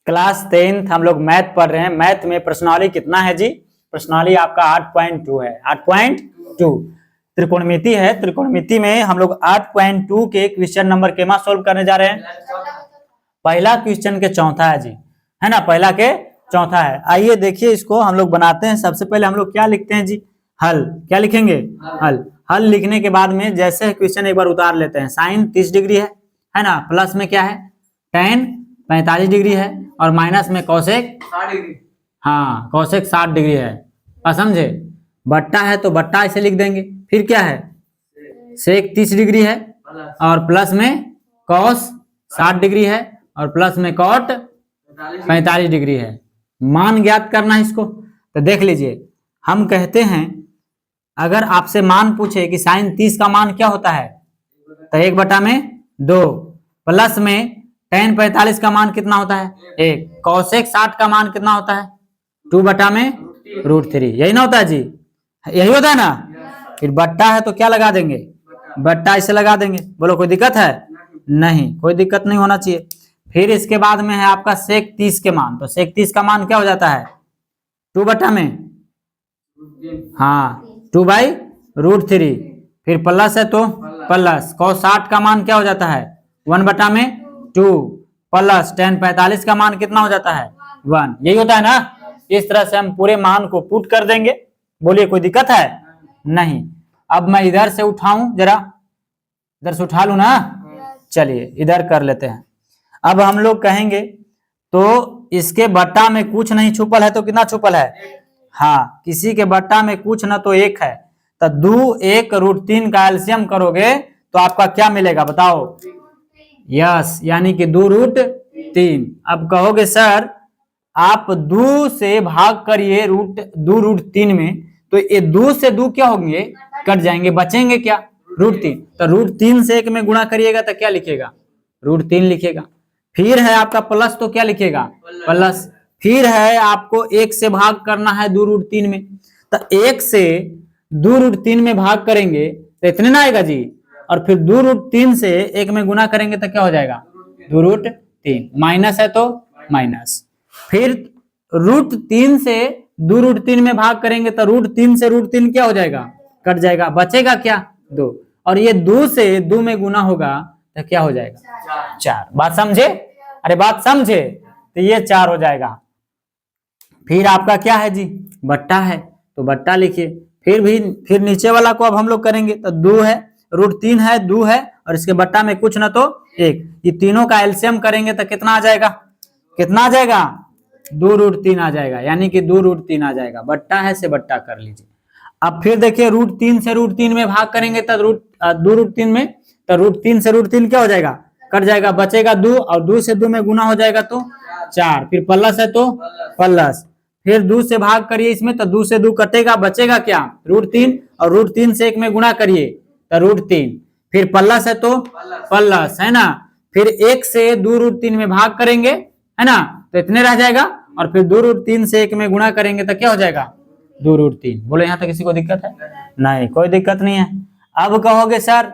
Class 10th हम लोग math पढ़ रहे हैं। मैथ में प्रश्नावली कितना है जी? प्रश्नावली आपका 8.2 है। 8.2 त्रिकोणमिति है। त्रिकोणमिति में हम लोग 8.2 के क्वेश्चन नंबर केमा सोल्व करने जा रहे हैं? पहला क्वेश्चन के चौथा है जी, है ना, पहला के चौथा है। आइए देखिए, इसको हम लोग बनाते हैं। सबसे पहले हम लोग क्या लिखते हैं जी? हल। क्या लिखेंगे? हल। हल लिखने के बाद में जैसे क्वेश्चन एक बार उतार लेते हैं। साइन 30 डिग्री है ना, प्लस में क्या है? tan 45 डिग्री है, और माइनस में कोसेक 60 डिग्री। हाँ, कोसेक 60 डिग्री है। समझे? बट्टा है तो बट्टा ऐसे लिख देंगे। फिर क्या है? सेक 30 डिग्री है, और प्लस में कॉस 60 डिग्री है, और प्लस में कॉट 45 डिग्री है। मान ज्ञात करना है इसको। तो देख लीजिए, हम कहते हैं अगर आपसे मान पूछे कि साइन 30 का मान क्या होता है, तो 1/2, प्लस में tan 45 का मान कितना होता है? 1, कॉसेक 60 का मान कितना होता है? 2/√3। यही ना होता है जी? यही होता है ना? फिर बट्टा है तो क्या लगा देंगे? बट्टा इसे लगा देंगे। बोलो कोई दिक्कत है? नहीं, कोई दिक्कत नहीं होना चाहिए। फिर इसके बाद में है आपका सेक 30 के मान। तो सेक 30 का मान क्या हो जाता है? 2/, हाँ, 2/√3। फिर प्लस है तो प्लस cos 60 का मान क्या हो जाता है? 1/2, प्लस tan 45 का मान कितना हो जाता है? 1। यही होता है ना? इस तरह से हम पूरे मान को पुट कर देंगे। बोलिए कोई दिक्कत है? नहीं। अब मैं इधर से उठाऊं, जरा इधर से उठा लू ना। चलिए इधर कर लेते हैं। अब हम लोग कहेंगे तो इसके बट्टा में कुछ नहीं छुपल है तो कितना छुपल है? हाँ, किसी के बट्टा में कुछ ना तो 1 है। तो 2 1√3 का एलसीएम करोगे तो आपका क्या मिलेगा बताओ? यस, यानी कि 2√3। अब कहोगे सर आप 2 से भाग करिए 2√3 में, तो ये 2 से 2 क्या होंगे? कट जाएंगे, बचेंगे क्या? √3। तो √3 से 1 में गुणा करिएगा तो क्या लिखेगा? √3 लिखेगा। फिर है आपका प्लस, तो क्या लिखेगा? प्लस। फिर है आपको 1 से भाग करना है 2√3 में। तो 1 से 2√3 में भाग करेंगे तो इतने ना आएगा जी। और फिर 2√3 से 1 में गुना करेंगे तो क्या हो जाएगा? 2√3। माइनस है तो माइनस। फिर √3 से 2√3 में भाग करेंगे तो √3 से √3 क्या हो जाएगा? कट जाएगा, बचेगा क्या? 2। और ये 2 से 2 में गुना होगा तो क्या हो जाएगा? 4। बात समझे? अरे बात समझे? तो ये 4 हो जाएगा। फिर आपका क्या है जी? बट्टा है तो बट्टा लिखिए। फिर नीचे वाला को अब हम लोग करेंगे तो 2 है, √3 है, 2 है, और इसके बट्टा में कुछ ना तो 1। ये तीनों का एलसीएम करेंगे तो कितना आ जाएगा? कितना आ जाएगा? 2√3 आ जाएगा, यानी कि 2√3 आ जाएगा। बट्टा है से बट्टा कर लीजिए। अब फिर देखिए √3 से √3 में भाग करेंगे तो 2√3 में, तो √3 से √3 क्या हो जाएगा? कट जाएगा, बचेगा 2, और 2 से 2 में गुना हो जाएगा तो 4। फिर प्लस है तो प्लस। फिर 2 से भाग करिए इसमें तो 2 से 2 कटेगा, बचेगा क्या? √3, और √3 से 1 में गुणा करिए तो √3। फिर प्लस है तो प्लस, है ना। फिर 1 से 2√3 में भाग करेंगे, है ना, तो इतने रह जाएगा। और फिर 2√3 से 1 में गुणा करेंगे तो क्या हो जाएगा? 2√3। बोलो यहाँ तक किसी को दिक्कत है? नहीं, कोई दिक्कत नहीं है। अब कहोगे सर,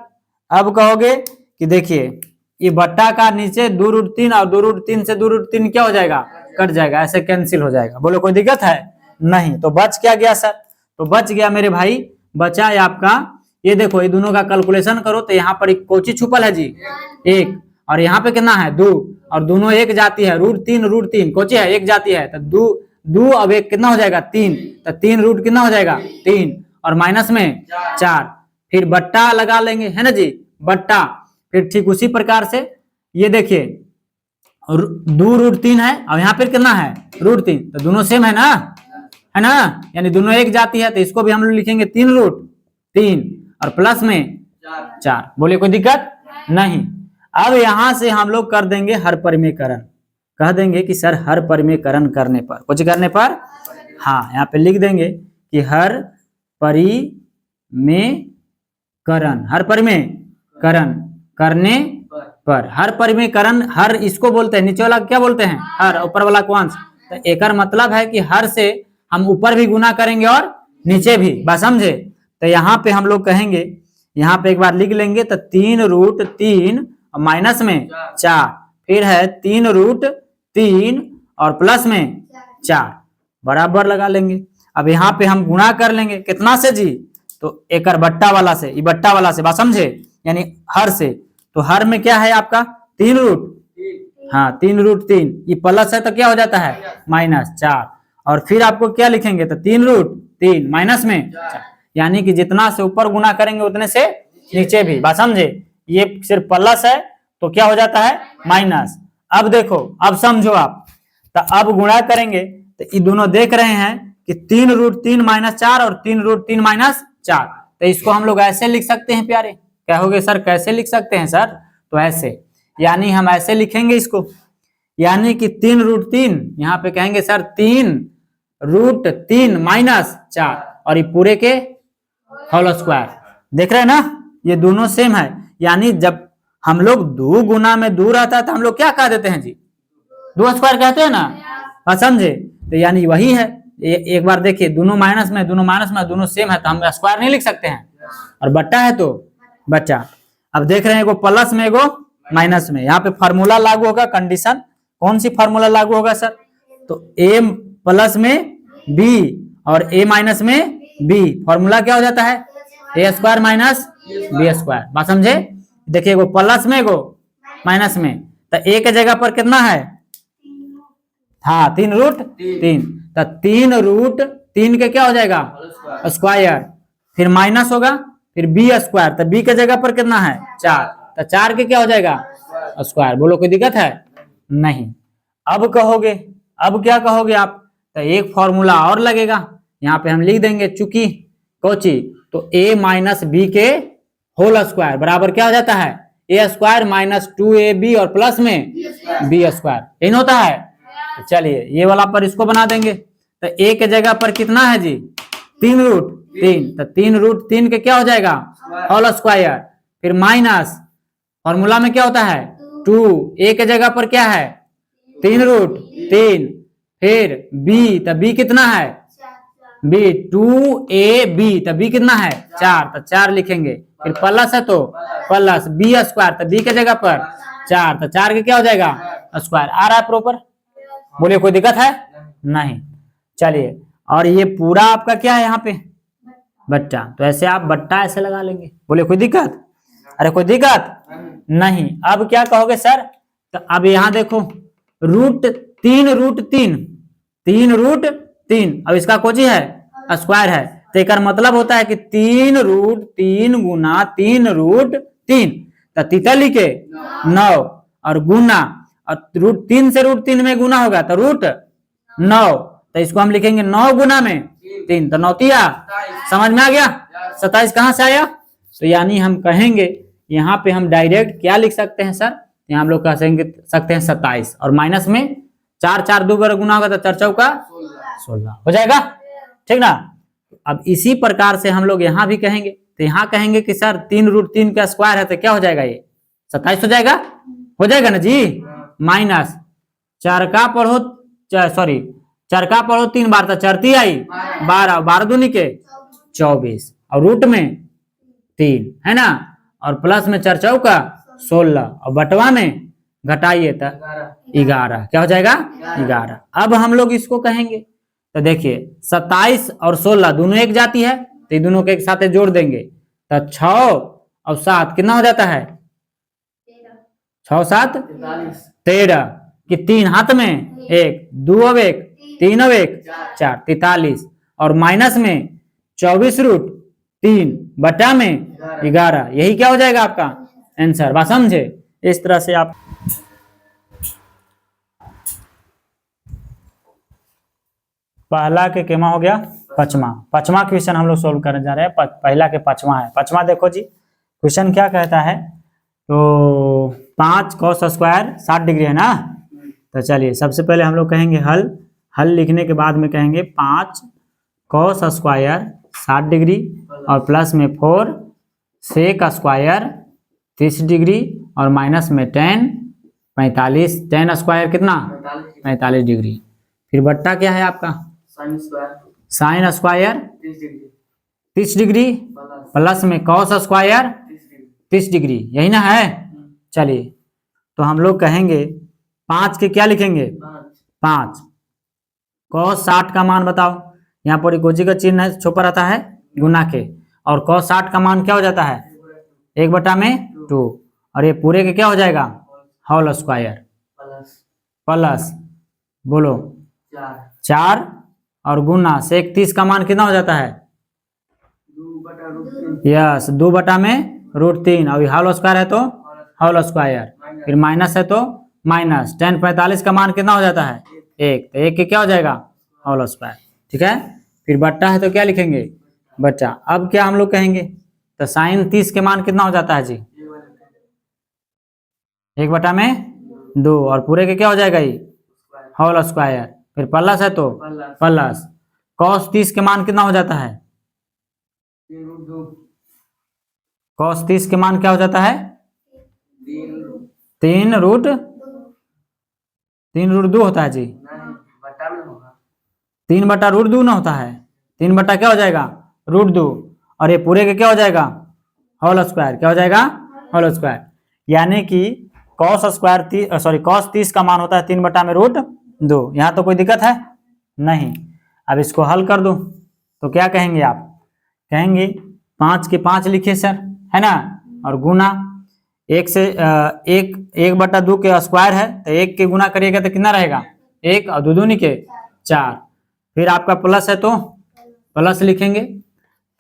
अब कहोगे कि देखिए ये बट्टा का नीचे 2√3, और 2√3 से 2√3 क्या हो जाएगा? कट जाएगा, ऐसे कैंसिल हो जाएगा। बोलो कोई दिक्कत है? नहीं। तो बच क्या गया सर? तो बच गया मेरे भाई, बचा है आपका, ये देखो, ये दोनों का कैलकुलेशन करो तो यहाँ पर एक कोची छुपल है जी? 1। और यहाँ पे कितना है? 2। और दोनों एक जाती है, √3 कोची है? एक जाती है। तो 2 अब 1 कितना हो जाएगा? 3। तो 3 रूट कितना हो जाएगा? 3, और माइनस में 4। फिर बट्टा लगा लेंगे, है ना जी? बट्टा। फिर ठीक उसी प्रकार से ये देखिए 2√3 है, और यहाँ पर कितना है? √3। तो दोनों सेम है ना, यानी दोनों एक जाती है। तो इसको भी हम लोग लिखेंगे 3√3, और प्लस में 4। बोलिए कोई दिक्कत नहीं। अब यहां से हम लोग कर देंगे हर परिमेयकरण। कह देंगे कि सर हर परिमेयकरण करने पर, कुछ करने पर, हाँ, यहाँ पे लिख देंगे कि हर परिमेयकरण, हर परिमेयकरण करने पर। हर परिमेयकरण, हर इसको बोलते हैं, नीचे वाला क्या बोलते हैं? हर, ऊपर वाला को अंश। तो एक मतलब है कि हर से हम ऊपर भी गुना करेंगे और नीचे भी। बात समझे? तो यहाँ पे हम लोग कहेंगे, यहाँ पे एक बार लिख लेंगे तो 3√3 माइनस में 4। फिर है 3√3 और प्लस में 4 बराबर लगा लेंगे। अब यहाँ पे हम गुणा कर लेंगे कितना से जी, तो एक बट्टा वाला से, ये बट्टा वाला से, बात समझे, यानी हर से। तो हर में क्या है आपका 3 रूट, हाँ 3 रूट 3, ये प्लस है तो क्या हो जाता है -4, और फिर आपको क्या लिखेंगे तो 3 रूट 3 माइनस में 4, यानी कि जितना से ऊपर गुना करेंगे उतने से नीचे भी, बात समझे। ये सिर्फ प्लस है तो क्या हो जाता है माइनस। अब देखो, अब समझो आप, तो अब गुणा करेंगे तो ये दोनों देख रहे हैं कि 3 रूट 3 -4 और 3 रूट 3 -4, तो इसको हम लोग ऐसे लिख सकते हैं प्यारे। कहोगे सर कैसे लिख सकते हैं सर, तो ऐसे, यानी हम ऐसे लिखेंगे इसको, यानी कि 3 रूट 3, यहाँ पे कहेंगे सर 3 रूट 3 -4 और ये पूरे के होल स्क्वायर। देख रहे हैं ना, ये दोनों सेम है, यानी जब हम लोग 2 गुना में 2 रहता है तो हम लोग क्या कह देते हैं जी, 2 स्क्वायर कहते हैं ना, बात समझे। तो यानी वही है, एक बार देखिए दोनों माइनस में दोनों सेम है तो हम स्क्वायर नहीं लिख सकते हैं, और बट्टा है तो बच्चा। अब देख रहे हैं एगो प्लस में एगो माइनस में, यहाँ पे फार्मूला लागू होगा, कंडीशन कौन सी फार्मूला लागू होगा सर, तो a प्लस में b और a माइनस में b, फार्मूला क्या हो जाता है a square minus b square, बात समझे। देखिए एगो प्लस में एगो माइनस में, तो a के जगह पर कितना है, हाँ 3 रूट 3, तो 3 रूट 3 के क्या हो जाएगा स्क्वायर, फिर माइनस होगा, फिर b स्क्वायर, तो b के जगह पर कितना है 4, तो 4 के क्या हो जाएगा स्क्वायर। बोलो कोई दिक्कत है नहीं। अब कहोगे, अब क्या कहोगे आप, तो एक फॉर्मूला और लगेगा, यहाँ पे हम लिख देंगे चूंकि कोची, तो a माइनस बी के होल स्क्वायर बराबर क्या हो जाता है a स्क्वायर माइनस 2ab और प्लस में b स्क्वायर, यही होता है। तो चलिए ये वाला पर इसको बना देंगे, तो a के जगह पर कितना है जी 3 रूट 3, तो 3 रूट 3 के क्या हो जाएगा होल स्क्वायर, फिर माइनस फॉर्मूला में क्या होता है 2, a के जगह पर क्या है 3 रूट 3, फिर b, तो b कितना है b 2ab, तो b कितना है 4, तो 4 लिखेंगे, फिर प्लस है तो प्लस b स्क्वायर, तो b के जगह पर 4, तो 4 के क्या हो जाएगा स्क्वायर। आ रहा है प्रॉपर, बोलिए कोई दिक्कत है नहीं। चलिए, और ये पूरा आपका क्या है यहाँ पे बट्टा, तो ऐसे आप बट्टा ऐसे लगा लेंगे, बोले कोई दिक्कत, अरे कोई दिक्कत नहीं। अब क्या कहोगे सर, तो अब यहाँ देखो रूट 3 रूट 3, 3 रूट 3, अब इसका कोची है स्क्वायर है, तो एक मतलब होता है कि 3 रूट 3 गुना 3 रूट 3, तो तितली के 9 और गुना, और रूट 3 से रूट 3 में गुना होगा तो रूट 9, तो इसको हम लिखेंगे 9 गुना में 3, तो 9 तिया, समझ में आ गया। 27 कहाँ से आया, तो यानी हम कहेंगे यहाँ पे हम डायरेक्ट क्या लिख सकते हैं सर, यहाँ हम लोग कह सकते हैं 27, और माइनस में 4 4 2 बार गुना होगा तो 4 चौका 16 हो जाएगा, ठीक ना। अब इसी प्रकार से हम लोग यहाँ भी कहेंगे, तो यहाँ कहेंगे कि सर 3 रूट 3 का स्क्वायर है तो क्या हो जाएगा ये 27 हो जाएगा ना जी, माइनस 4 का पढ़ो, सॉरी 4 का पढ़ो 3 बार, तो 4 ती आई 12, 12 दूनी के 24, और रूट में 3 है ना, और प्लस में 4 चौका 16, और बटवा में घटाइए तो 11, क्या हो जाएगा 11। अब हम लोग इसको कहेंगे, तो देखिए 27 और 16 दोनों एक जाती है, तो ये दोनों के एक साथ जोड़ देंगे, तो 6 और 7 कितना हो जाता है 6 7 13, कि 3 हाथ में 1 2 अब 1 3 अब 1 4, 43, और माइनस में 24 रूट 3 बटा में 11, यही क्या हो जाएगा आपका आंसर, बात समझे। इस तरह से आप पहला के केमा हो गया, पचमा क्वेश्चन हम लोग सोल्व करने जा रहे हैं। पहला के पचमा है, पचमा देखो जी क्वेश्चन क्या कहता है, तो 5 cos स्क्वायर 60 डिग्री है ना, तो चलिए सबसे पहले हम लोग कहेंगे हल लिखने के बाद में कहेंगे 5 cos स्क्वायर 60 डिग्री और प्लस में 4 sec स्क्वायर 30 डिग्री और माइनस में 10 45, 10 स्क्वायर कितना 45 डिग्री, फिर बट्टा क्या है आपका साइन स्क्वायर 30 डिग्री प्लस में cos स्क्वायर 30 डिग्री, यही ना है। चलिए तो हम लोग कहेंगे 5 के क्या लिखेंगे 5। cos 60 का मान बताओ। यहाँ पर इक्वल का चिन्ह छुपा रहता है गुना के, और cos 60 का मान क्या हो जाता है 1/2, और ये पूरे के क्या हो जाएगा होल स्क्वायर प्लस बोलो 4 और गुना से 31 का मान कितना हो जाता है यस 2/√3, और होल स्क्वायर है तो होल स्क्वायर, फिर माइनस है तो माइनस। tan 45 का मान कितना हो जाता है 1, तो 1 के क्या हो जाएगा होल स्क्वायर। ठीक है, फिर बट्टा है तो क्या लिखेंगे बट्टा। अब क्या हम लोग कहेंगे, तो sin 30 के मान कितना हो जाता है जी 1/2, और पूरे के क्या हो जाएगा ये होल स्क्वायर, फिर प्लस है तो प्लस। cos 30 के मान कितना हो जाता है cos 30 के मान क्या हो जाता है 3√2 होता है जी, 3/√2 ना होता है, 3 बटा क्या हो जाएगा √2, और ये पूरे के क्या हो जाएगा होल स्क्वायर, क्या हो जाएगा होल स्क्वायर। यानी कि cos स्क्वायर cos 30 का मान होता है 3/√2। यहाँ तो कोई दिक्कत है नहीं। अब इसको हल कर दो तो क्या कहेंगे आप, कहेंगे 5 के 5 लिखे सर, है ना, और गुना 1/2 के स्क्वायर है तो 1 के गुना करिएगा तो कितना रहेगा 1, और 2 दूनी के 4, फिर आपका प्लस है तो प्लस लिखेंगे,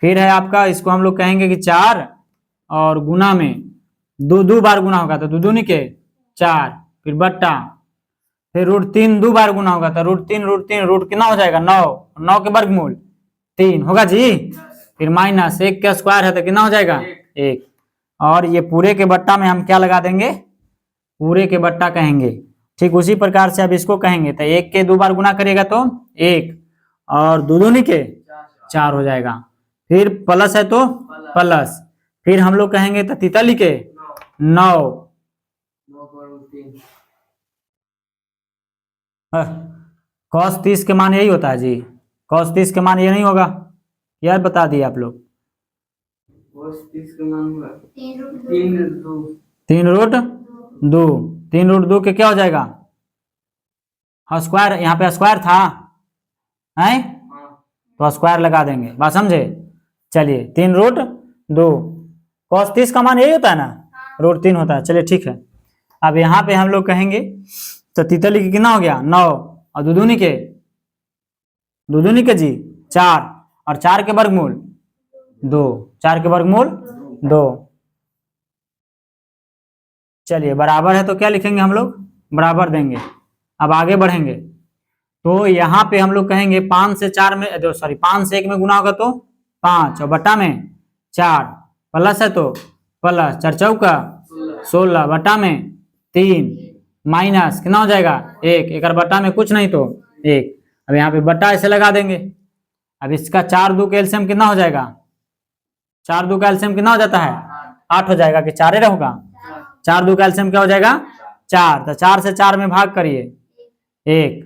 फिर है आपका इसको हम लोग कहेंगे कि 4 और गुना में 2 बार गुना होगा तो 2 दूनी के 4, फिर बट्टा, फिर √3 2 बार गुना होगा तो √3 रूट कितना हो जाएगा 9 के वर्गमूल 3 होगा जी, फिर माइनस 1 का स्क्वायर है तो कितना हो जाएगा 1, और ये पूरे के बट्टा में हम क्या लगा देंगे पूरे के बट्टा कहेंगे। ठीक उसी प्रकार से अब इसको कहेंगे तो 1 के 2 बार गुना करिएगा तो 1, और 2 दूनी के 4 हो जाएगा, फिर प्लस है तो प्लस, फिर हम लोग कहेंगे तो 43 के 9। cos 30 के मान यही होता है जी, cos 30 के मान ये नहीं होगा, यार बता दिए आप लोग 3√2 के क्या हो जाएगा हाँ स्क्वायर, यहाँ पे स्क्वायर था है तो स्क्वायर लगा देंगे, बात समझे। चलिए 3√2, cos 30 का मान यही होता है ना √3 होता है, चलिए ठीक है। अब यहाँ पे हम लोग कहेंगे तो 43 कितना हो गया 9, और 2 दूनी के जी 4, और 4 के वर्गमूल 2, 4 के वर्गमूल 2। चलिए बराबर है तो क्या लिखेंगे हम लोग बराबर देंगे। अब आगे बढ़ेंगे तो यहाँ पे हम लोग कहेंगे 5 से 1 में गुना होगा तो 5, और बटा में 4, प्लस है तो प्लस 4 चौका 16, बटा में 3, माइनस कितना हो जाएगा 1, एक बटा में कुछ नहीं तो 1। अब यहाँ पे बटा ऐसे लगा देंगे। अब इसका 4 2 का एलसीएम कितना हो जाएगा 4 2 का एलसीएम कितना हो जाता है 8 हो जाएगा कि 4 रहेगा, 4 2 का एलसीएम क्या हो जाएगा 4, तो 4 से 4 में भाग करिए 1,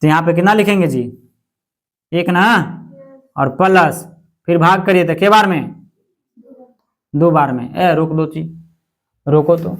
तो यहाँ पे कितना लिखेंगे जी 1 ना, और प्लस फिर भाग करिए तो के बार में 2 बार में, रोक दो चीज रोको तो